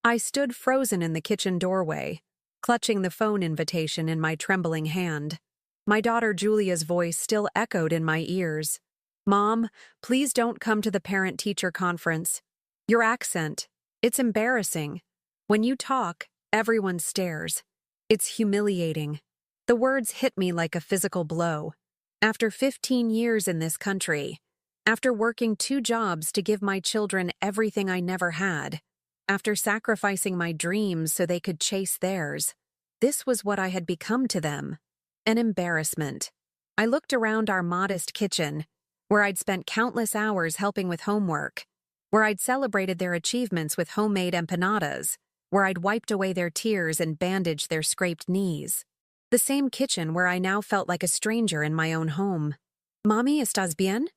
I stood frozen in the kitchen doorway, clutching the phone invitation in my trembling hand. My daughter Julia's voice still echoed in my ears. "Mom, please don't come to the parent-teacher conference. Your accent, it's embarrassing. When you talk, everyone stares. It's humiliating." The words hit me like a physical blow. After 15 years in this country, after working 2 jobs to give my children everything I never had, after sacrificing my dreams so they could chase theirs, this was what I had become to them. An embarrassment. I looked around our modest kitchen, where I'd spent countless hours helping with homework, where I'd celebrated their achievements with homemade empanadas, where I'd wiped away their tears and bandaged their scraped knees. The same kitchen where I now felt like a stranger in my own home. "Mommy, estás bien?"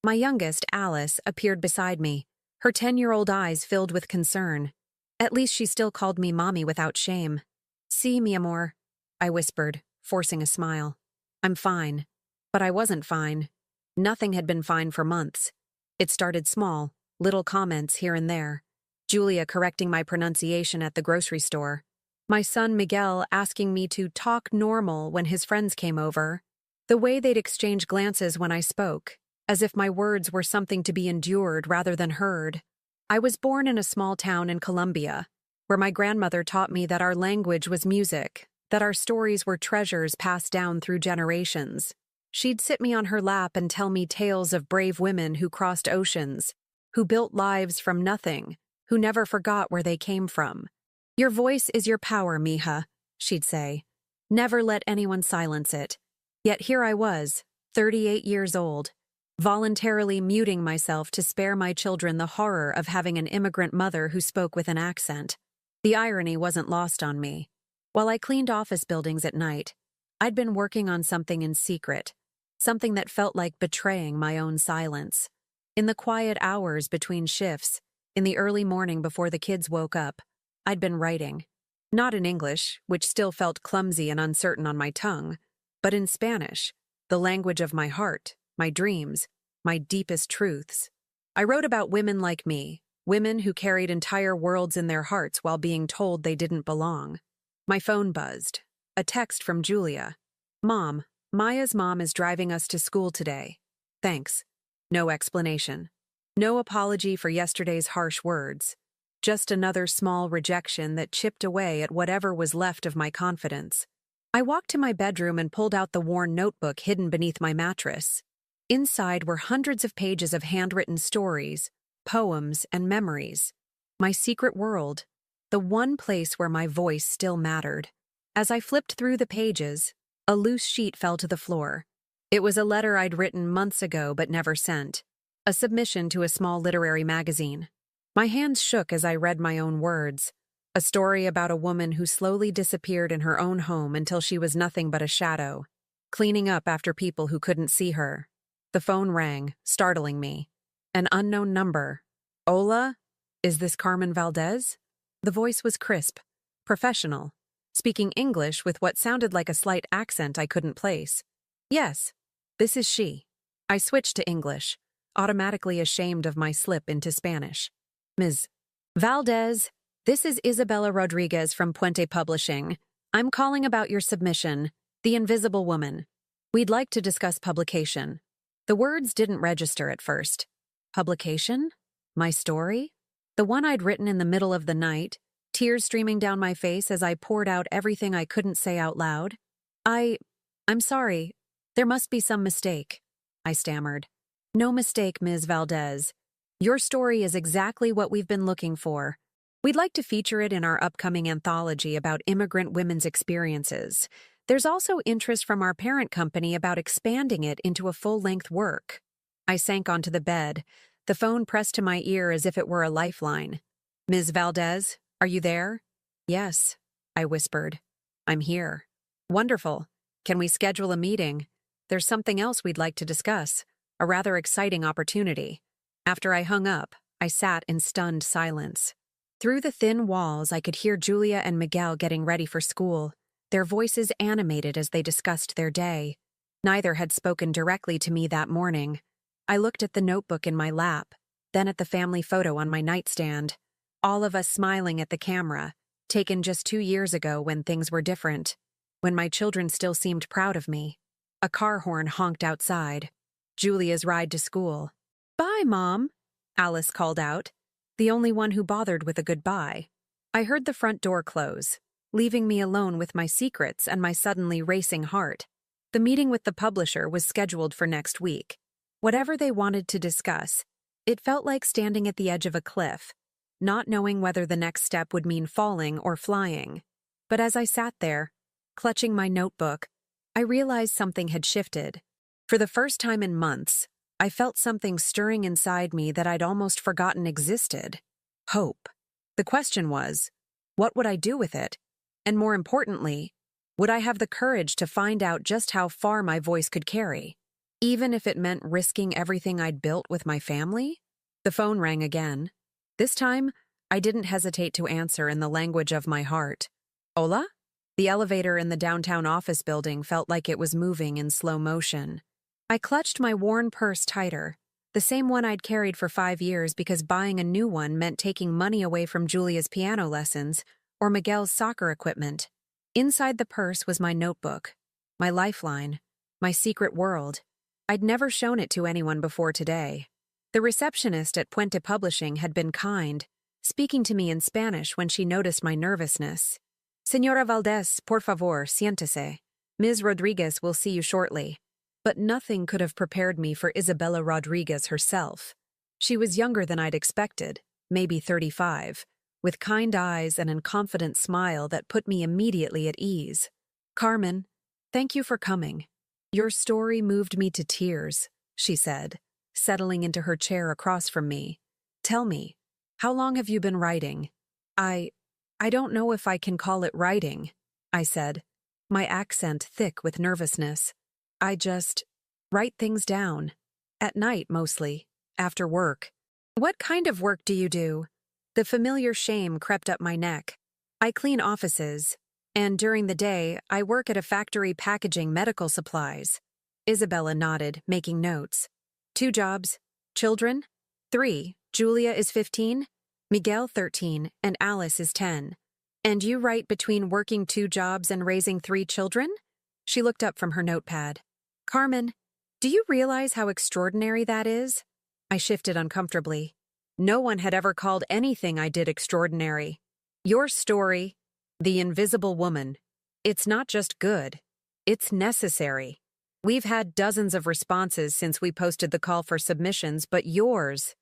My youngest, Alice, appeared beside me, her 10-year-old eyes filled with concern. At least she still called me Mommy without shame. "Sí, mi amor," I whispered, forcing a smile. "I'm fine." But I wasn't fine. Nothing had been fine for months. It started small, little comments here and there. Julia correcting my pronunciation at the grocery store. My son Miguel asking me to talk normal when his friends came over. The way they'd exchange glances when I spoke, as if my words were something to be endured rather than heard. I was born in a small town in Colombia, where my grandmother taught me that our language was music, that our stories were treasures passed down through generations. She'd sit me on her lap and tell me tales of brave women who crossed oceans, who built lives from nothing, who never forgot where they came from. "Your voice is your power, mija," she'd say. "Never let anyone silence it." Yet here I was, 38 years old, voluntarily muting myself to spare my children the horror of having an immigrant mother who spoke with an accent. The irony wasn't lost on me. While I cleaned office buildings at night, I'd been working on something in secret, something that felt like betraying my own silence. In the quiet hours between shifts, in the early morning before the kids woke up, I'd been writing. Not in English, which still felt clumsy and uncertain on my tongue, but in Spanish, the language of my heart, my dreams, my deepest truths. I wrote about women like me, women who carried entire worlds in their hearts while being told they didn't belong. My phone buzzed. A text from Julia. "Mom, Maya's mom is driving us to school today. Thanks." No explanation. No apology for yesterday's harsh words. Just another small rejection that chipped away at whatever was left of my confidence. I walked to my bedroom and pulled out the worn notebook hidden beneath my mattress. Inside were hundreds of pages of handwritten stories, poems, and memories. My secret world, the one place where my voice still mattered. As I flipped through the pages, a loose sheet fell to the floor. It was a letter I'd written months ago but never sent, a submission to a small literary magazine. My hands shook as I read my own words, a story about a woman who slowly disappeared in her own home until she was nothing but a shadow, cleaning up after people who couldn't see her. The phone rang, startling me. An unknown number. "Hola? Is this Carmen Valdez?" The voice was crisp, professional, speaking English with what sounded like a slight accent I couldn't place. "Yes, this is she." I switched to English, automatically ashamed of my slip into Spanish. "Ms. Valdez, this is Isabella Rodriguez from Puente Publishing. I'm calling about your submission, The Invisible Woman. We'd like to discuss publication." The words didn't register at first. Publication? My story? The one I'd written in the middle of the night, tears streaming down my face as I poured out everything I couldn't say out loud. I'm sorry. There must be some mistake," I stammered. "No mistake, Ms. Valdez. Your story is exactly what we've been looking for. We'd like to feature it in our upcoming anthology about immigrant women's experiences. There's also interest from our parent company about expanding it into a full-length work." I sank onto the bed, the phone pressed to my ear as if it were a lifeline. "Ms. Valdez, are you there?" "Yes," I whispered. "I'm here." "Wonderful. Can we schedule a meeting? There's something else we'd like to discuss, a rather exciting opportunity." After I hung up, I sat in stunned silence. Through the thin walls, I could hear Julia and Miguel getting ready for school, their voices animated as they discussed their day. Neither had spoken directly to me that morning. I looked at the notebook in my lap, then at the family photo on my nightstand. all of us smiling at the camera, taken just 2 years ago when things were different, when my children still seemed proud of me. A car horn honked outside. Julia's ride to school. "Bye, Mom," Alice called out, the only one who bothered with a goodbye. I heard the front door close, leaving me alone with my secrets and my suddenly racing heart. The meeting with the publisher was scheduled for next week. Whatever they wanted to discuss, it felt like standing at the edge of a cliff, not knowing whether the next step would mean falling or flying. But as I sat there, clutching my notebook, I realized something had shifted. For the first time in months, I felt something stirring inside me that I'd almost forgotten existed. Hope. The question was, what would I do with it? And more importantly, would I have the courage to find out just how far my voice could carry, even if it meant risking everything I'd built with my family? The phone rang again. This time, I didn't hesitate to answer in the language of my heart. Hola? The elevator in the downtown office building felt like it was moving in slow motion. I clutched my worn purse tighter, the same one I'd carried for 5 years because buying a new one meant taking money away from Julia's piano lessons or Miguel's soccer equipment. Inside the purse was my notebook, my lifeline, my secret world. I'd never shown it to anyone before today. The receptionist at Puente Publishing had been kind, speaking to me in Spanish when she noticed my nervousness. "Señora Valdez, por favor, siéntese. Ms. Rodriguez will see you shortly." But nothing could have prepared me for Isabella Rodriguez herself. She was younger than I'd expected, maybe 35, with kind eyes and a confident smile that put me immediately at ease. "Carmen, thank you for coming. Your story moved me to tears," she said, settling into her chair across from me. "Tell me, how long have you been writing?" I don't know if I can call it writing," I said, my accent thick with nervousness. "I just write things down. At night, mostly, after work." "What kind of work do you do?" The familiar shame crept up my neck. "I clean offices, and during the day, I work at a factory packaging medical supplies." Isabella nodded, making notes. "2 jobs. Children? 3. Julia is 15, Miguel 13, and Alice is 10. And you write between working 2 jobs and raising 3 children?" She looked up from her notepad. "Carmen, do you realize how extraordinary that is?" I shifted uncomfortably. No one had ever called anything I did extraordinary. "Your story, The Invisible Woman, it's not just good, it's necessary. We've had dozens of responses since we posted the call for submissions, but yours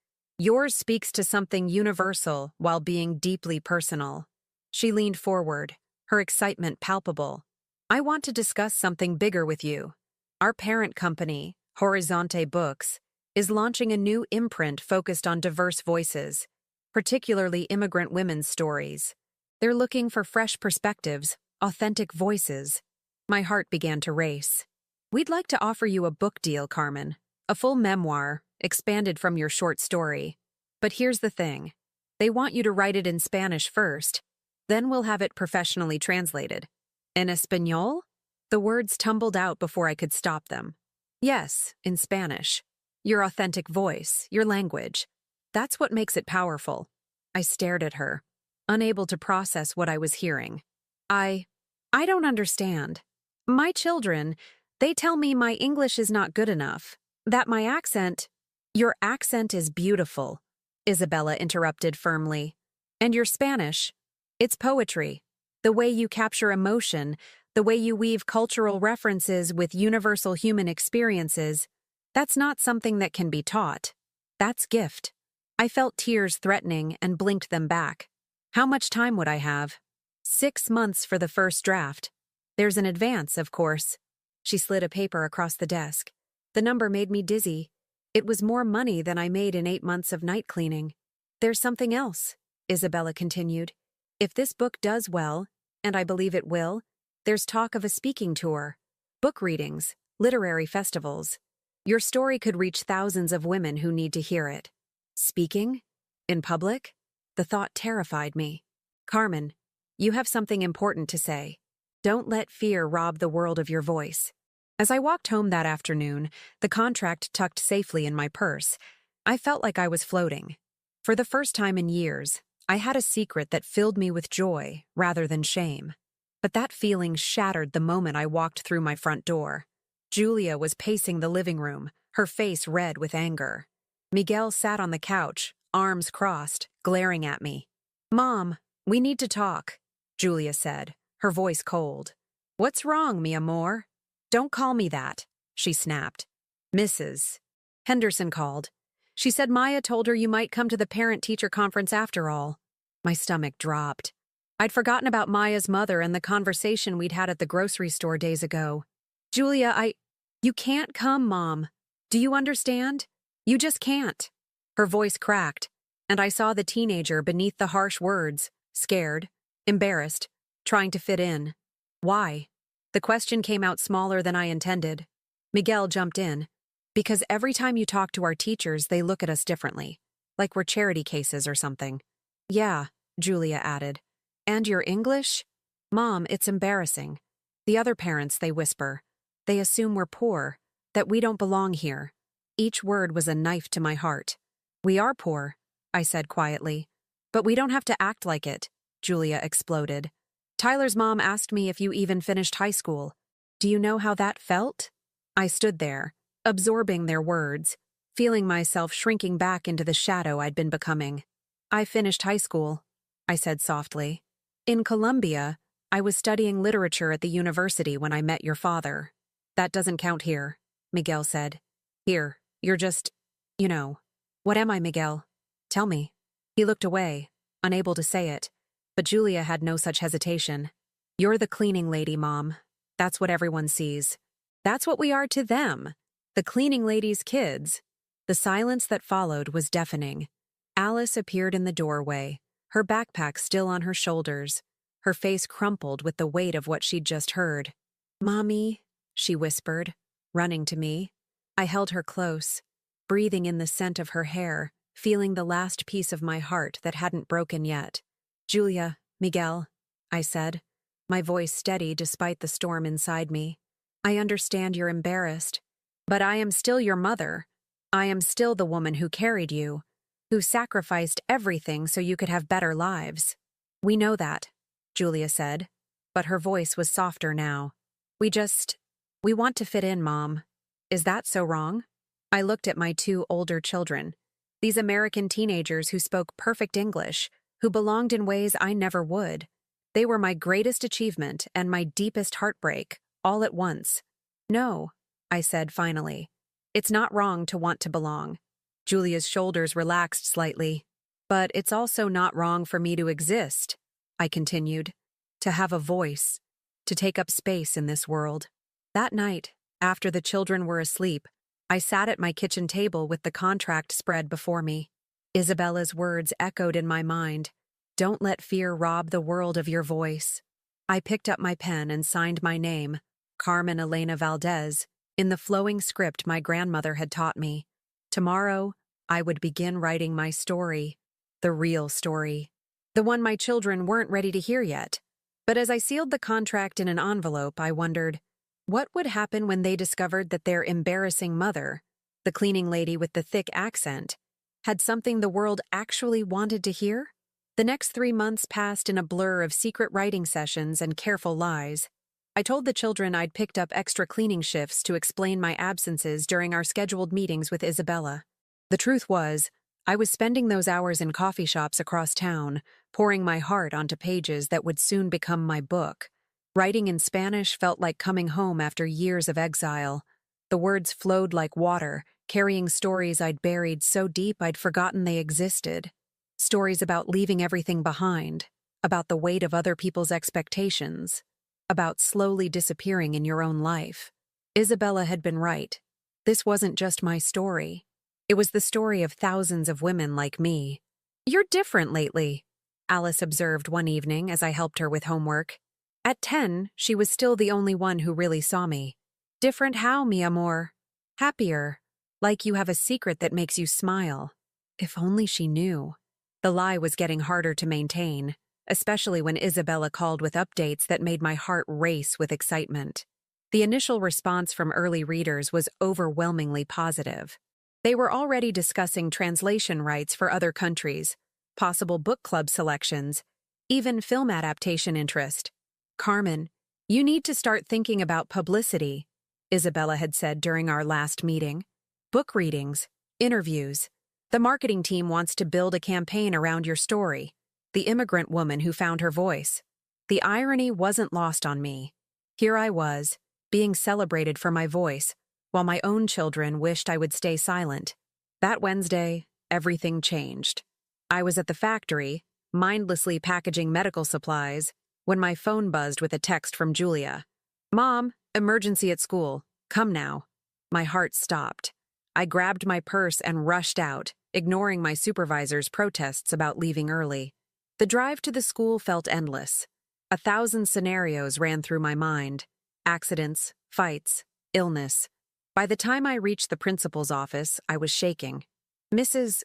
speaks to something universal while being deeply personal." She leaned forward, her excitement palpable. "I want to discuss something bigger with you. Our parent company, Horizonte Books, is launching a new imprint focused on diverse voices, particularly immigrant women's stories. They're looking for fresh perspectives, authentic voices." My heart began to race. "We'd like to offer you a book deal, Carmen, a full memoir, expanded from your short story. But here's the thing. They want you to write it in Spanish first, then we'll have it professionally translated." "En español?" The words tumbled out before I could stop them. "Yes, in Spanish. Your authentic voice, your language. That's what makes it powerful." I stared at her, unable to process what I was hearing. I don't understand. My children, they tell me my English is not good enough, that my accent—" "Your accent is beautiful," Isabella interrupted firmly. "And your Spanish, it's poetry. The way you capture emotion, the way you weave cultural references with universal human experiences, that's not something that can be taught. That's gift." I felt tears threatening and blinked them back. "How much time would I have?" 6 months for the first draft. There's an advance, of course." She slid a paper across the desk. The number made me dizzy. It was more money than I made in 8 months of night cleaning. "There's something else," Isabella continued. "If this book does well, and I believe it will, there's talk of a speaking tour, book readings, literary festivals. Your story could reach thousands of women who need to hear it." "Speaking? In public?" The thought terrified me. "Carmen, you have something important to say. Don't let fear rob the world of your voice." As I walked home that afternoon, the contract tucked safely in my purse, I felt like I was floating. For the first time in years, I had a secret that filled me with joy rather than shame. But that feeling shattered the moment I walked through my front door. Julia was pacing the living room, her face red with anger. Miguel sat on the couch, arms crossed, glaring at me. "Mom, we need to talk," Julia said, her voice cold. "What's wrong, mi amor?" "Don't call me that," she snapped. "Mrs. Henderson called. She said Maya told her you might come to the parent-teacher conference after all." My stomach dropped. I'd forgotten about Maya's mother and the conversation we'd had at the grocery store days ago. "Julia, You can't come, Mom. Do you understand? You just can't." Her voice cracked, and I saw the teenager beneath the harsh words, scared, embarrassed, trying to fit in. "Why?" The question came out smaller than I intended. Miguel jumped in. "Because every time you talk to our teachers, they look at us differently, like we're charity cases or something." "Yeah," Julia added. "And your English?" "Mom, it's embarrassing. The other parents, they whisper. They assume we're poor, that we don't belong here." Each word was a knife to my heart. "We are poor," I said quietly. "But we don't have to act like it," Julia exploded. "Tyler's mom asked me if you even finished high school. Do you know how that felt?" I stood there, absorbing their words, feeling myself shrinking back into the shadow I'd been becoming. "I finished high school," I said softly. "In Columbia, I was studying literature at the university when I met your father." "That doesn't count here," Miguel said. "Here, you're just, you know." "What am I, Miguel? Tell me." He looked away, unable to say it, but Julia had no such hesitation. "You're the cleaning lady, Mom. That's what everyone sees. That's what we are to them. The cleaning lady's kids." The silence that followed was deafening. Alice appeared in the doorway, her backpack still on her shoulders, her face crumpled with the weight of what she'd just heard. "Mommy," she whispered, running to me. I held her close, breathing in the scent of her hair, feeling the last piece of my heart that hadn't broken yet. "Julia, Miguel," I said, my voice steady despite the storm inside me. "I understand you're embarrassed, but I am still your mother. I am still the woman who carried you, who sacrificed everything so you could have better lives." "We know that," Julia said, but her voice was softer now. We want to fit in, Mom. Is that so wrong?" I looked at my two older children, these American teenagers who spoke perfect English, who belonged in ways I never would. They were my greatest achievement and my deepest heartbreak, all at once. "No," I said finally. "It's not wrong to want to belong." Julia's shoulders relaxed slightly. "But it's also not wrong for me to exist," I continued, "to have a voice, to take up space in this world." That night, after the children were asleep, I sat at my kitchen table with the contract spread before me. Isabella's words echoed in my mind. "Don't let fear rob the world of your voice." I picked up my pen and signed my name, Carmen Elena Valdez, in the flowing script my grandmother had taught me. Tomorrow, I would begin writing my story, the real story, the one my children weren't ready to hear yet. But as I sealed the contract in an envelope, I wondered, what would happen when they discovered that their embarrassing mother, the cleaning lady with the thick accent, had something the world actually wanted to hear? The next 3 months passed in a blur of secret writing sessions and careful lies. I told the children I'd picked up extra cleaning shifts to explain my absences during our scheduled meetings with Isabella. The truth was, I was spending those hours in coffee shops across town, pouring my heart onto pages that would soon become my book. Writing in Spanish felt like coming home after years of exile. The words flowed like water, carrying stories I'd buried so deep I'd forgotten they existed. Stories about leaving everything behind, about the weight of other people's expectations, about slowly disappearing in your own life. Isabella had been right. This wasn't just my story. It was the story of thousands of women like me. "You're different lately," Alice observed one evening as I helped her with homework. At 10, she was still the only one who really saw me. "Different how, mi amor?" "Happier. Like you have a secret that makes you smile." If only she knew. The lie was getting harder to maintain, especially when Isabella called with updates that made my heart race with excitement. The initial response from early readers was overwhelmingly positive. They were already discussing translation rights for other countries, possible book club selections, even film adaptation interest. Carmen, you need to start thinking about publicity, Isabella had said during our last meeting. Book readings, interviews. The marketing team wants to build a campaign around your story, the immigrant woman who found her voice. The irony wasn't lost on me. Here I was, being celebrated for my voice, while my own children wished I would stay silent. That Wednesday, everything changed. I was at the factory, mindlessly packaging medical supplies, when my phone buzzed with a text from Julia. "Mom, emergency at school. Come now." My heart stopped. I grabbed my purse and rushed out, ignoring my supervisor's protests about leaving early. The drive to the school felt endless. 1,000 scenarios ran through my mind. Accidents, fights, illness. By the time I reached the principal's office, I was shaking. "Mrs.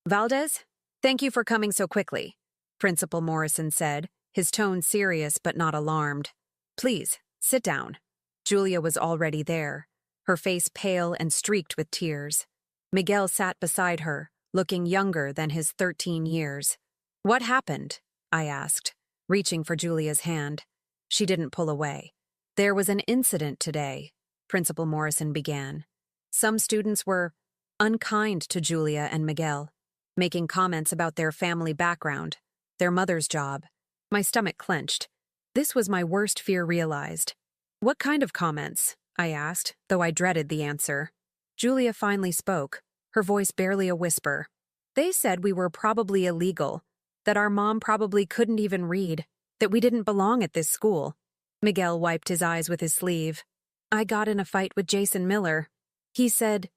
Valdez? Thank you for coming so quickly," Principal Morrison said, his tone serious but not alarmed. "Please, sit down." Julia was already there, her face pale and streaked with tears. Miguel sat beside her, looking younger than his 13 years. "What happened?" I asked, reaching for Julia's hand. She didn't pull away. "There was an incident today," Principal Morrison began. "Some students were unkind to Julia and Miguel, making comments about their family background, their mother's job." My stomach clenched. This was my worst fear realized. "What kind of comments?" I asked, though I dreaded the answer. Julia finally spoke, her voice barely a whisper. "They said we were probably illegal, that our mom probably couldn't even read, that we didn't belong at this school." Miguel wiped his eyes with his sleeve. "I got in a fight with Jason Miller. He said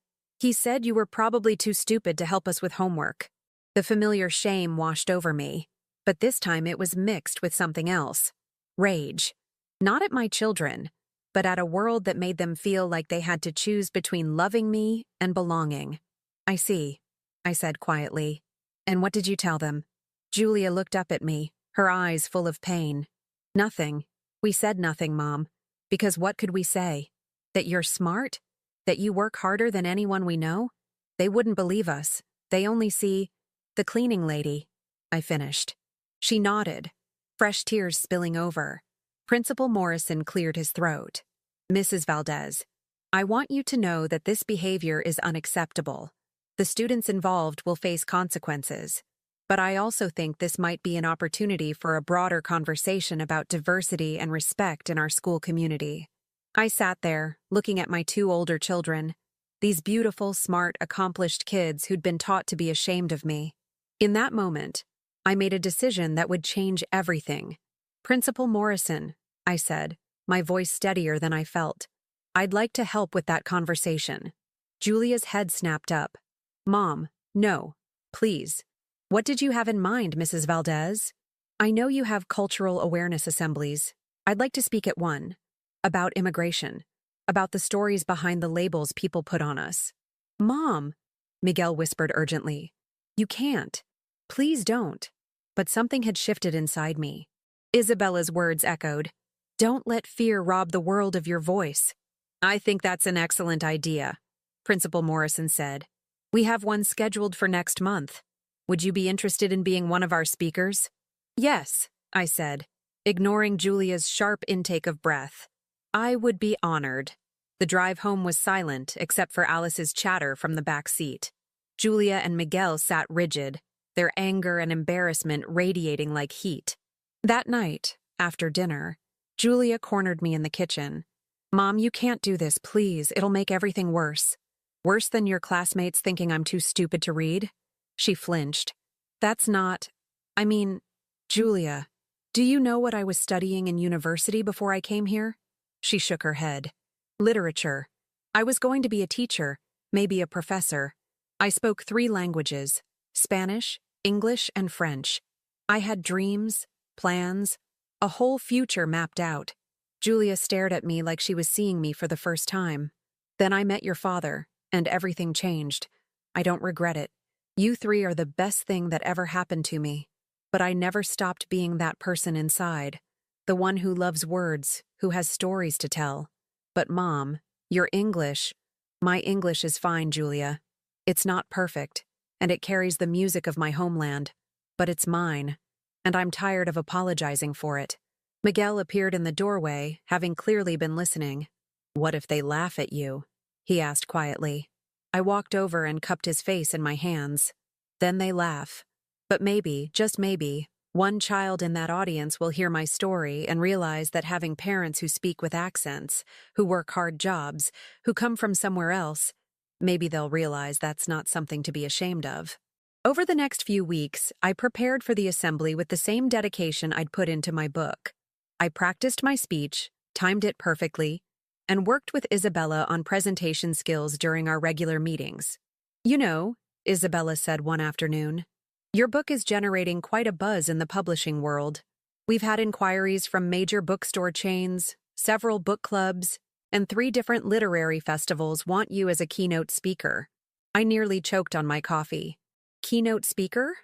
you were probably too stupid to help us with homework." The familiar shame washed over me, but this time it was mixed with something else. Rage. Not at my children, but at a world that made them feel like they had to choose between loving me and belonging. "I see," I said quietly. "And what did you tell them?" Julia looked up at me, her eyes full of pain. "Nothing. We said nothing, Mom. Because what could we say? That you're smart? That you work harder than anyone we know? They wouldn't believe us. They only see the cleaning lady," I finished. She nodded, fresh tears spilling over. Principal Morrison cleared his throat. "Mrs. Valdez, I want you to know that this behavior is unacceptable. The students involved will face consequences. But I also think this might be an opportunity for a broader conversation about diversity and respect in our school community." I sat there, looking at my 2 older children, these beautiful, smart, accomplished kids who'd been taught to be ashamed of me. In that moment, I made a decision that would change everything. "Principal Morrison," I said, my voice steadier than I felt, "I'd like to help with that conversation." Julia's head snapped up. "Mom, no, please. What did you have in mind, Mrs. Valdez?" "I know you have cultural awareness assemblies. I'd like to speak at one. About immigration. About the stories behind the labels people put on us." "Mom," Miguel whispered urgently. "You can't. Please don't." But something had shifted inside me. Isabella's words echoed. "Don't let fear rob the world of your voice." "I think that's an excellent idea," Principal Morrison said. "We have one scheduled for next month. Would you be interested in being one of our speakers?" "Yes," I said, ignoring Julia's sharp intake of breath. "I would be honored." The drive home was silent except for Alice's chatter from the back seat. Julia and Miguel sat rigid, their anger and embarrassment radiating like heat. That night, after dinner, Julia cornered me in the kitchen. "Mom, you can't do this, please. It'll make everything worse." "Worse than your classmates thinking I'm too stupid to read?" She flinched. "That's not... I mean, Julia, do you know what I was studying in university before I came here?" She shook her head. "Literature. I was going to be a teacher, maybe a professor. I spoke 3 languages, Spanish, English, and French. I had dreams, plans, a whole future mapped out." Julia stared at me like she was seeing me for the first time. "Then I met your father, and everything changed. I don't regret it. You 3 are the best thing that ever happened to me. But I never stopped being that person inside, the one who loves words, who has stories to tell. But Mom, your English..." "My English is fine, Julia. It's not perfect, and it carries the music of my homeland. but it's mine, and I'm tired of apologizing for it. Miguel appeared in the doorway, having clearly been listening. "What if they laugh at you?" he asked quietly. I walked over and cupped his face in my hands. "Then they laugh. But maybe, just maybe, one child in that audience will hear my story and realize that having parents who speak with accents, who work hard jobs, who come from somewhere else, maybe they'll realize that's not something to be ashamed of." Over the next few weeks, I prepared for the assembly with the same dedication I'd put into my book. I practiced my speech, timed it perfectly, and worked with Isabella on presentation skills during our regular meetings. "You know," Isabella said one afternoon, "your book is generating quite a buzz in the publishing world. We've had inquiries from major bookstore chains, several book clubs, and 3 different literary festivals want you as a keynote speaker." I nearly choked on my coffee. Keynote speaker?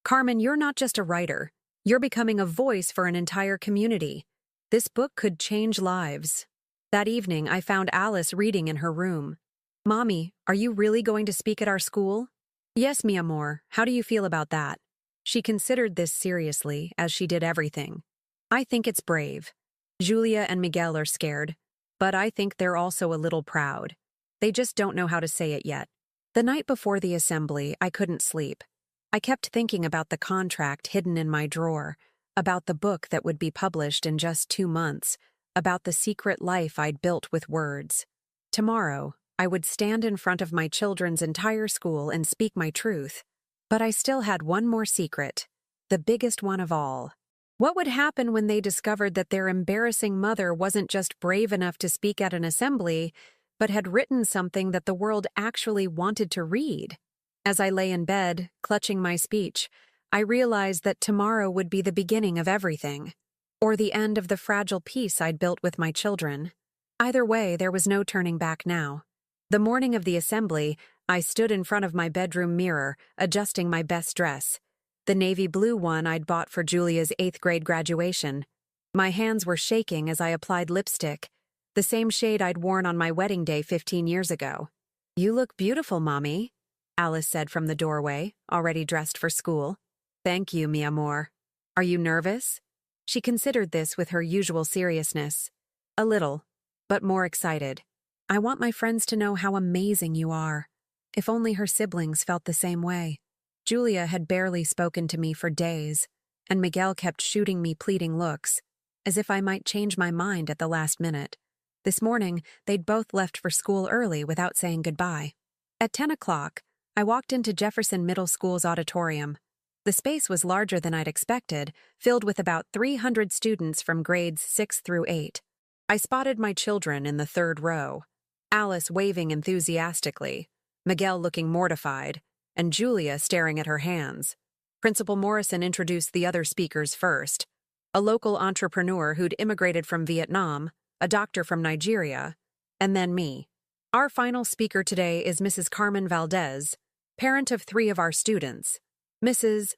Carmen, you're not just a writer. You're becoming a voice for an entire community. This book could change lives. That evening, I found Alice reading in her room. "Mommy, are you really going to speak at our school?" "Yes, mi amor. How do you feel about that?" She considered this seriously, as she did everything. "I think it's brave. Julia and Miguel are scared, but I think they're also a little proud. They just don't know how to say it yet." The night before the assembly, I couldn't sleep. I kept thinking about the contract hidden in my drawer, about the book that would be published in just 2 months, about the secret life I'd built with words. Tomorrow, I would stand in front of my children's entire school and speak my truth. But I still had one more secret, the biggest one of all. What would happen when they discovered that their embarrassing mother wasn't just brave enough to speak at an assembly, but had written something that the world actually wanted to read? As I lay in bed, clutching my speech, I realized that tomorrow would be the beginning of everything, or the end of the fragile peace I'd built with my children. Either way, there was no turning back now. The morning of the assembly, I stood in front of my bedroom mirror, adjusting my best dress, the navy blue one I'd bought for Julia's 8th grade graduation. My hands were shaking as I applied lipstick, the same shade I'd worn on my wedding day 15 years ago. "You look beautiful, Mommy," Alice said from the doorway, already dressed for school. "Thank you, mi amor. Are you nervous?" She considered this with her usual seriousness. "A little, but more excited. I want my friends to know how amazing you are." If only her siblings felt the same way. Julia had barely spoken to me for days, and Miguel kept shooting me pleading looks, as if I might change my mind at the last minute. This morning, they'd both left for school early without saying goodbye. At 10 o'clock, I walked into Jefferson Middle School's auditorium. The space was larger than I'd expected, filled with about 300 students from grades 6 through 8. I spotted my children in the 3rd row, Alice waving enthusiastically, Miguel looking mortified, and Julia staring at her hands. Principal Morrison introduced the other speakers first: a local entrepreneur who'd immigrated from Vietnam, a doctor from Nigeria, and then me. "Our final speaker today is Mrs. Carmen Valdez, parent of 3 of our students. Mrs.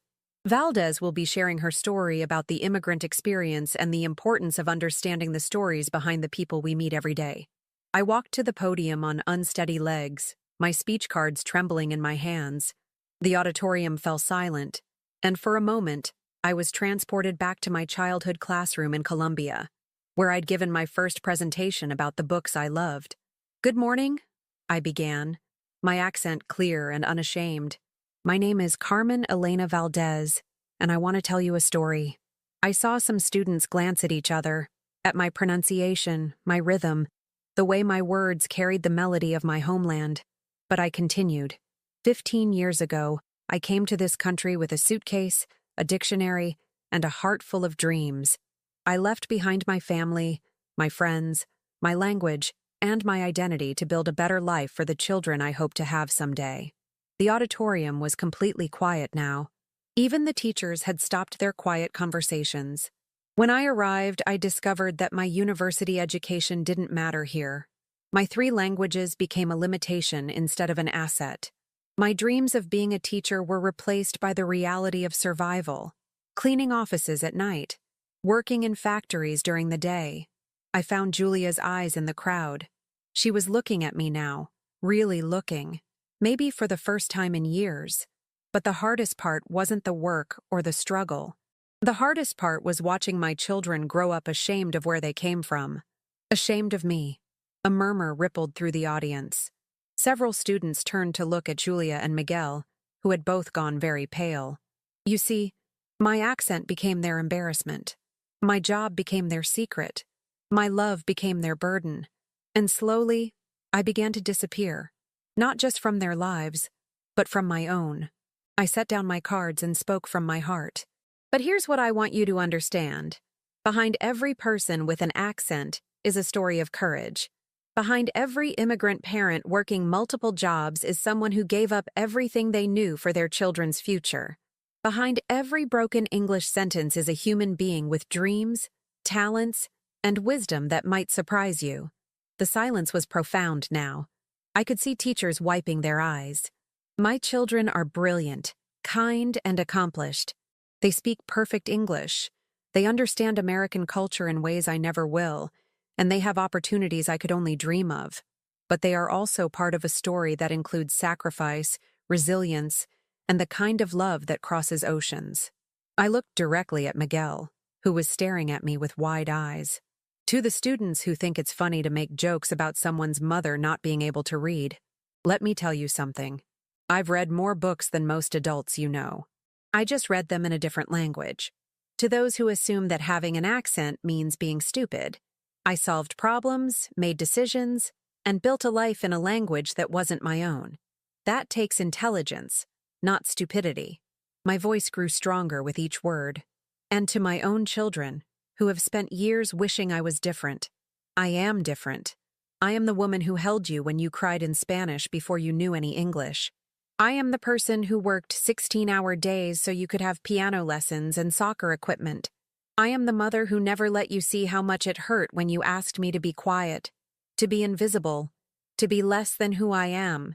Valdez will be sharing her story about the immigrant experience and the importance of understanding the stories behind the people we meet every day." I walked to the podium on unsteady legs, my speech cards trembling in my hands. The auditorium fell silent, and for a moment, I was transported back to my childhood classroom in Columbia, where I'd given my first presentation about the books I loved. "Good morning," I began, my accent clear and unashamed. "My name is Carmen Elena Valdez, and I want to tell you a story." I saw some students glance at each other, at my pronunciation, my rhythm, the way my words carried the melody of my homeland. But I continued. 15 years ago, I came to this country with a suitcase, a dictionary, and a heart full of dreams. I left behind my family, my friends, my language, and my identity to build a better life for the children I hope to have someday. The auditorium was completely quiet now. Even the teachers had stopped their quiet conversations. When I arrived, I discovered that my university education didn't matter here. My 3 languages became a limitation instead of an asset. My dreams of being a teacher were replaced by the reality of survival, cleaning offices at night, working in factories during the day. I found Julia's eyes in the crowd. She was looking at me now, really looking, maybe for the first time in years. But the hardest part wasn't the work or the struggle. The hardest part was watching my children grow up ashamed of where they came from. Ashamed of me. A murmur rippled through the audience. Several students turned to look at Julia and Miguel, who had both gone very pale. You see, my accent became their embarrassment. My job became their secret. My love became their burden. And slowly, I began to disappear. Not just from their lives, but from my own. I set down my cards and spoke from my heart. But here's what I want you to understand. Behind every person with an accent is a story of courage. Behind every immigrant parent working multiple jobs is someone who gave up everything they knew for their children's future. Behind every broken English sentence is a human being with dreams, talents, and wisdom that might surprise you. The silence was profound now. I could see teachers wiping their eyes. My children are brilliant, kind, and accomplished. They speak perfect English. They understand American culture in ways I never will, and they have opportunities I could only dream of. But they are also part of a story that includes sacrifice, resilience, and the kind of love that crosses oceans. I looked directly at Miguel, who was staring at me with wide eyes. To the students who think it's funny to make jokes about someone's mother not being able to read, let me tell you something. I've read more books than most adults you know. I just read them in a different language. To those who assume that having an accent means being stupid, I solved problems, made decisions, and built a life in a language that wasn't my own. That takes intelligence, not stupidity. My voice grew stronger with each word. And to my own children, who have spent years wishing I was different, I am different. I am the woman who held you when you cried in Spanish before you knew any English. I am the person who worked 16-hour days so you could have piano lessons and soccer equipment. I am the mother who never let you see how much it hurt when you asked me to be quiet, to be invisible, to be less than who I am.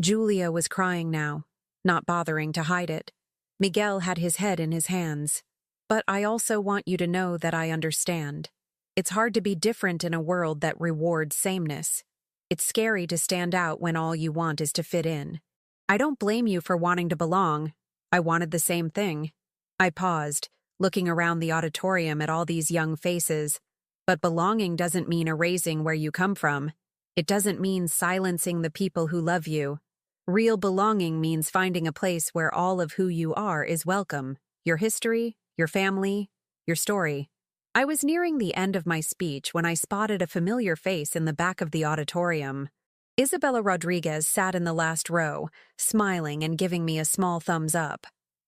Julia was crying now, not bothering to hide it. Miguel had his head in his hands. But I also want you to know that I understand. It's hard to be different in a world that rewards sameness. It's scary to stand out when all you want is to fit in. I don't blame you for wanting to belong. I wanted the same thing. I paused, looking around the auditorium at all these young faces. But belonging doesn't mean erasing where you come from. It doesn't mean silencing the people who love you. Real belonging means finding a place where all of who you are is welcome. Your history, your family, your story. I was nearing the end of my speech when I spotted a familiar face in the back of the auditorium. Isabella Rodriguez sat in the last row, smiling and giving me a small thumbs up.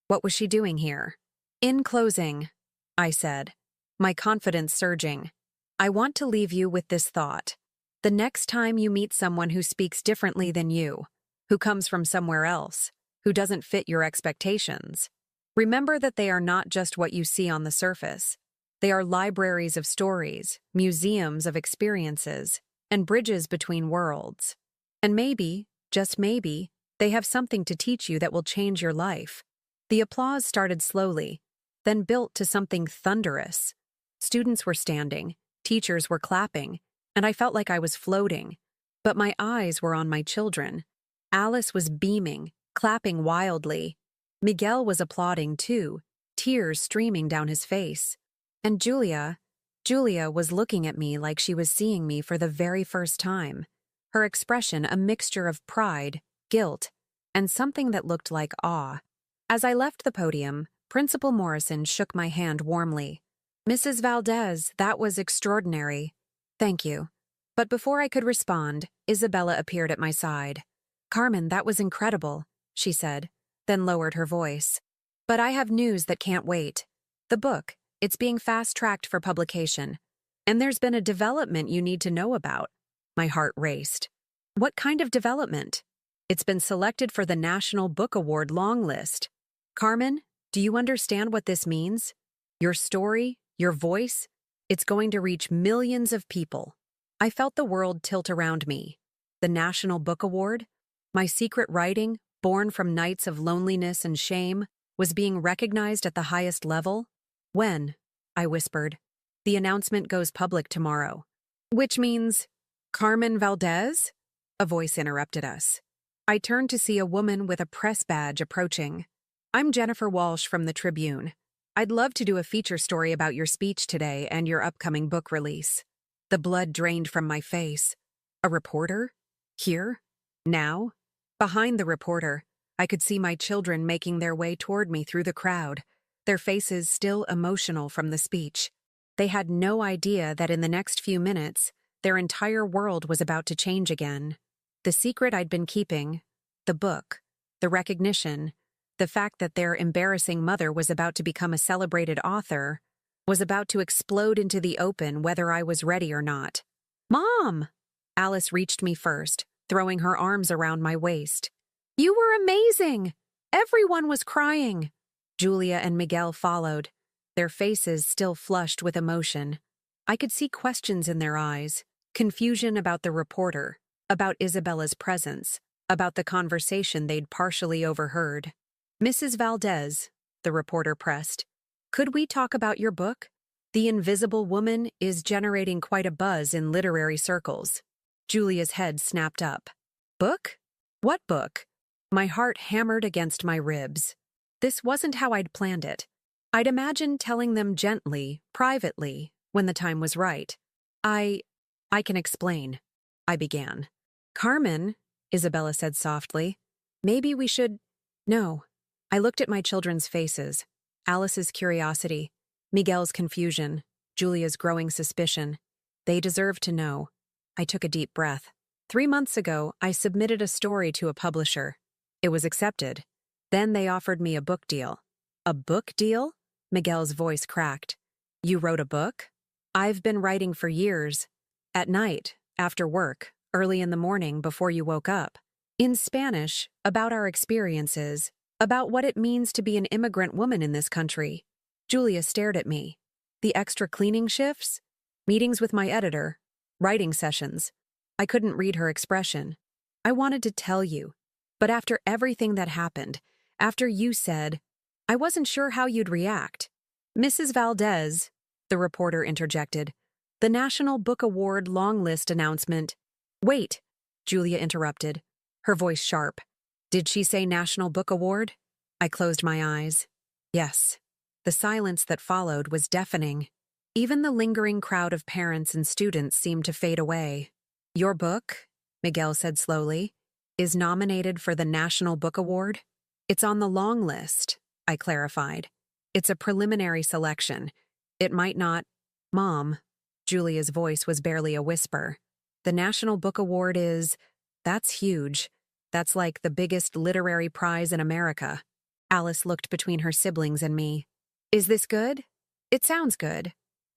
What was she doing here? In closing, I said, my confidence surging, I want to leave you with this thought. The next time you meet someone who speaks differently than you, who comes from somewhere else, who doesn't fit your expectations, remember that they are not just what you see on the surface. They are libraries of stories, museums of experiences, and bridges between worlds. And maybe, just maybe, they have something to teach you that will change your life. The applause started slowly, then built to something thunderous. Students were standing, teachers were clapping, and I felt like I was floating. But my eyes were on my children. Alice was beaming, clapping wildly. Miguel was applauding too, tears streaming down his face. And Julia was looking at me like she was seeing me for the very first time. Her expression a mixture of pride, guilt, and something that looked like awe. As I left the podium, Principal Morrison shook my hand warmly. Mrs. Valdez, that was extraordinary. Thank you. But before I could respond, Isabella appeared at my side. Carmen, that was incredible, she said, then lowered her voice. But I have news that can't wait. The book, it's being fast-tracked for publication. And there's been a development you need to know about. My heart raced. What kind of development? It's been selected for the National Book Award long list. Carmen, do you understand what this means? Your story, your voice, it's going to reach millions of people. I felt the world tilt around me. The National Book Award? My secret writing, born from nights of loneliness and shame, was being recognized at the highest level? When? I whispered. The announcement goes public tomorrow. Which means, Carmen Valdez? A voice interrupted us. I turned to see a woman with a press badge approaching. "I'm Jennifer Walsh from the Tribune. I'd love to do a feature story about your speech today and your upcoming book release." The blood drained from my face. A reporter? Here? Now? Behind the reporter, I could see my children making their way toward me through the crowd, their faces still emotional from the speech. They had no idea that in the next few minutes, their entire world was about to change again. The secret I'd been keeping, the book, the recognition, the fact that their embarrassing mother was about to become a celebrated author, was about to explode into the open whether I was ready or not. "Mom!" Alice reached me first, throwing her arms around my waist. "You were amazing! Everyone was crying." Julia and Miguel followed, their faces still flushed with emotion. I could see questions in their eyes, confusion about the reporter, about Isabella's presence, about the conversation they'd partially overheard. "Mrs. Valdez," the reporter pressed, "could we talk about your book? The Invisible Woman is generating quite a buzz in literary circles." Julia's head snapped up. "Book? What book?" My heart hammered against my ribs. This wasn't how I'd planned it. I'd imagined telling them gently, privately, when the time was right. I can explain," I began. "Carmen," Isabella said softly, "maybe we should—" "No." I looked at my children's faces, Alice's curiosity, Miguel's confusion, Julia's growing suspicion. They deserved to know. I took a deep breath. 3 months ago, I submitted a story to a publisher. It was accepted. Then they offered me a book deal. "A book deal?" Miguel's voice cracked. "You wrote a book?" "I've been writing for years. At night, after work, early in the morning before you woke up. In Spanish, about our experiences, about what it means to be an immigrant woman in this country." Julia stared at me. "The extra cleaning shifts? Meetings with my editor? Writing sessions?" I couldn't read her expression. "I wanted to tell you. But after everything that happened, after you said, I wasn't sure how you'd react." "Mrs. Valdez," the reporter interjected, "the National Book Award long list announcement—" "Wait," Julia interrupted, her voice sharp. "Did she say National Book Award?" I closed my eyes. Yes. The silence that followed was deafening. Even the lingering crowd of parents and students seemed to fade away. "Your book," Miguel said slowly, "is nominated for the National Book Award. It's on the long list," I clarified. "It's a preliminary selection. It might not—" "Mom," Julia's voice was barely a whisper. "The National Book Award that's huge. That's like the biggest literary prize in America." Alice looked between her siblings and me. "Is this good?" "It sounds good."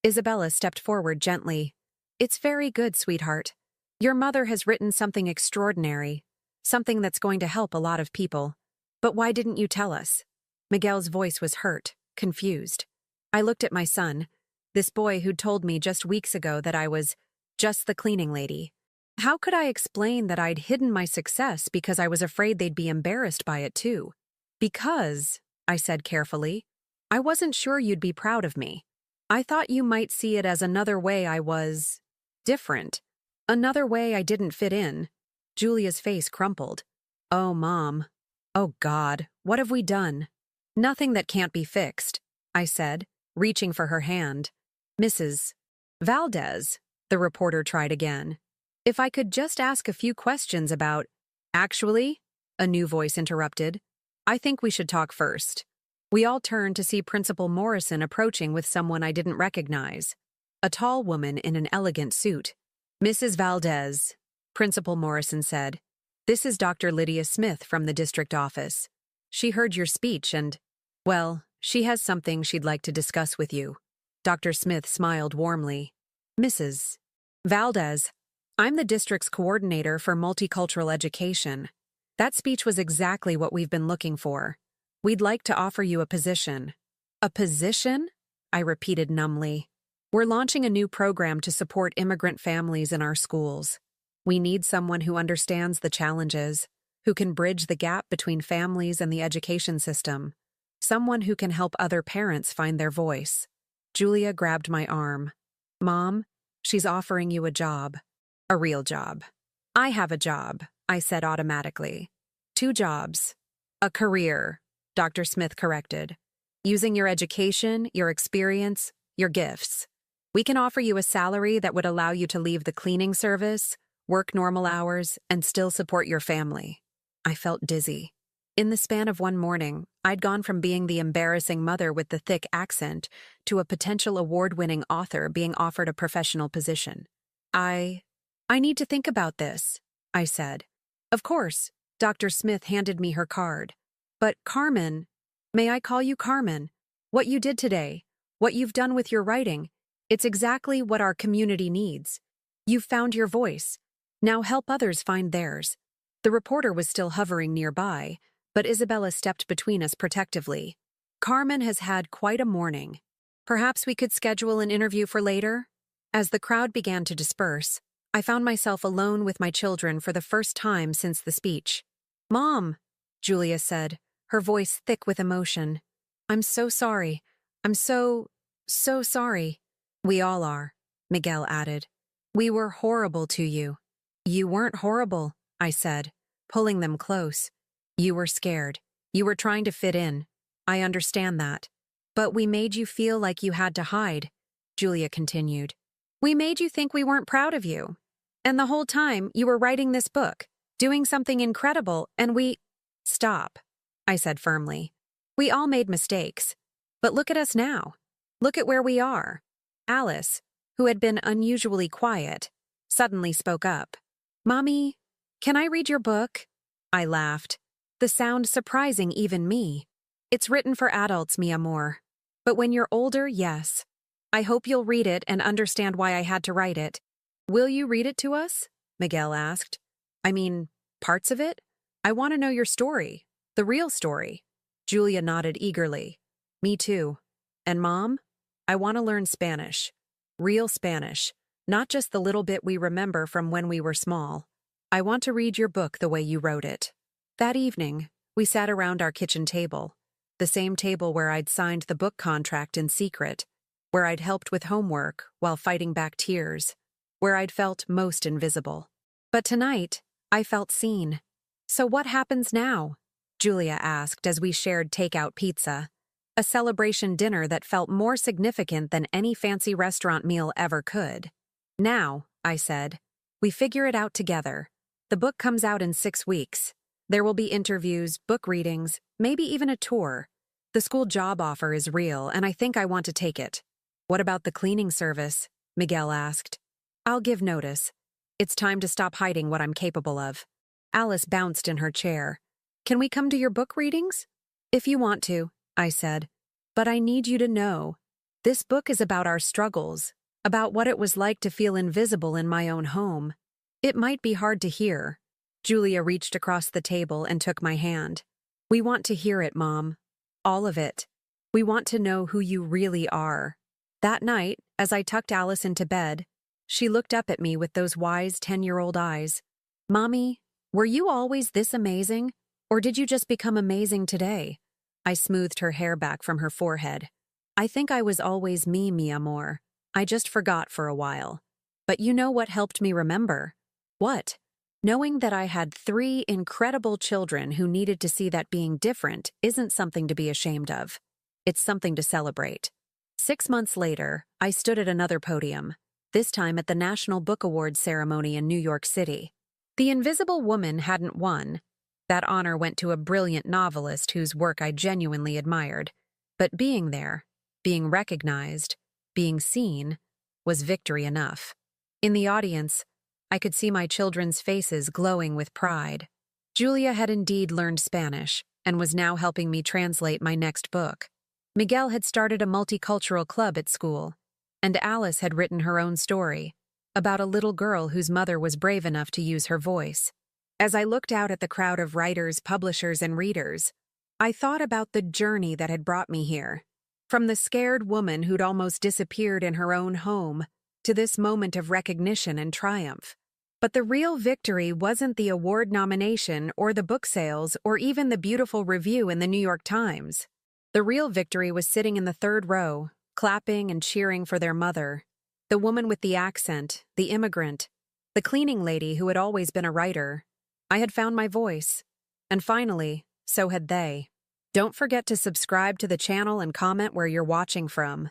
Isabella stepped forward gently. "It's very good, sweetheart. Your mother has written something extraordinary, something that's going to help a lot of people. But why didn't you tell us?" Miguel's voice was hurt, confused. I looked at my son, this boy who'd told me just weeks ago that I was just the cleaning lady. How could I explain that I'd hidden my success because I was afraid they'd be embarrassed by it too? "Because," I said carefully, "I wasn't sure you'd be proud of me. I thought you might see it as another way I was different, another way I didn't fit in." Julia's face crumpled. "Oh, Mom. Oh, God, what have we done?" "Nothing that can't be fixed," I said, reaching for her hand. "Mrs. Valdez," the reporter tried again. "If I could just ask a few questions about—" "Actually," a new voice interrupted, "I think we should talk first." We all turned to see Principal Morrison approaching with someone I didn't recognize. A tall woman in an elegant suit. "Mrs. Valdez," Principal Morrison said, "this is Dr. Lydia Smith from the district office. She heard your speech and, well, she has something she'd like to discuss with you." Dr. Smith smiled warmly. "Mrs. Valdez, I'm the district's coordinator for multicultural education. That speech was exactly what we've been looking for. We'd like to offer you a position." "A position?" I repeated numbly. "We're launching a new program to support immigrant families in our schools. We need someone who understands the challenges, who can bridge the gap between families and the education system, someone who can help other parents find their voice." Julia grabbed my arm. "Mom, she's offering you a job. A real job." "I have a job," I said automatically. 2 jobs. A career, Dr. Smith corrected. Using your education, your experience, your gifts. We can offer you a salary that would allow you to leave the cleaning service, work normal hours, and still support your family. I felt dizzy. In the span of one morning, I'd gone from being the embarrassing mother with the thick accent to a potential award-winning author being offered a professional position. I need to think about this, I said. Of course, Dr. Smith handed me her card. But Carmen, may I call you Carmen? What you did today, what you've done with your writing, it's exactly what our community needs. You've found your voice. Now help others find theirs. The reporter was still hovering nearby, but Isabella stepped between us protectively. Carmen has had quite a morning. Perhaps we could schedule an interview for later? As the crowd began to disperse, I found myself alone with my children for the first time since the speech. Mom, Julia said, her voice thick with emotion. I'm so sorry. I'm so sorry. We all are, Miguel added. We were horrible to you. You weren't horrible, I said, pulling them close. You were scared. You were trying to fit in. I understand that. But we made you feel like you had to hide, Julia continued. We made you think we weren't proud of you. And the whole time you were writing this book, doing something incredible, and we— Stop, I said firmly. We all made mistakes. But look at us now. Look at where we are. Alice, who had been unusually quiet, suddenly spoke up. Mommy, can I read your book? I laughed, the sound surprising even me. It's written for adults, mi amor. But when you're older, yes. I hope you'll read it and understand why I had to write it. Will you read it to us? Miguel asked. I mean, parts of it? I want to know your story, the real story. Julia nodded eagerly. Me too. And Mom? I want to learn Spanish. Real Spanish, not just the little bit we remember from when we were small. I want to read your book the way you wrote it. That evening, we sat around our kitchen table, the same table where I'd signed the book contract in secret, where I'd helped with homework while fighting back tears, where I'd felt most invisible. But tonight, I felt seen. So what happens now? Julia asked as we shared takeout pizza, a celebration dinner that felt more significant than any fancy restaurant meal ever could. Now, I said, we figure it out together. The book comes out in 6 weeks. There will be interviews, book readings, maybe even a tour. The school job offer is real, and I think I want to take it. What about the cleaning service? Miguel asked. I'll give notice. It's time to stop hiding what I'm capable of. Alice bounced in her chair. Can we come to your book readings? If you want to, I said. But I need you to know. This book is about our struggles, about what it was like to feel invisible in my own home. It might be hard to hear. Julia reached across the table and took my hand. We want to hear it, Mom. All of it. We want to know who you really are. That night, as I tucked Alice into bed, she looked up at me with those wise 10-year-old eyes. Mommy, were you always this amazing? Or did you just become amazing today? I smoothed her hair back from her forehead. I think I was always me, mi amor. I just forgot for a while. But you know what helped me remember? What? Knowing that I had 3 incredible children who needed to see that being different isn't something to be ashamed of. It's something to celebrate. 6 months later, I stood at another podium, this time at the National Book Awards ceremony in New York City. The Invisible Woman hadn't won. That honor went to a brilliant novelist whose work I genuinely admired. But being there, being recognized, being seen, was victory enough. In the audience, I could see my children's faces glowing with pride. Julia had indeed learned Spanish and was now helping me translate my next book. Miguel had started a multicultural club at school, and Alice had written her own story about a little girl whose mother was brave enough to use her voice. As I looked out at the crowd of writers, publishers, and readers, I thought about the journey that had brought me here. From the scared woman who'd almost disappeared in her own home to this moment of recognition and triumph. But the real victory wasn't the award nomination or the book sales or even the beautiful review in the New York Times. The real victory was sitting in the 3rd row, clapping and cheering for their mother. The woman with the accent, the immigrant, the cleaning lady who had always been a writer. I had found my voice. And finally, so had they. Don't forget to subscribe to the channel and comment where you're watching from.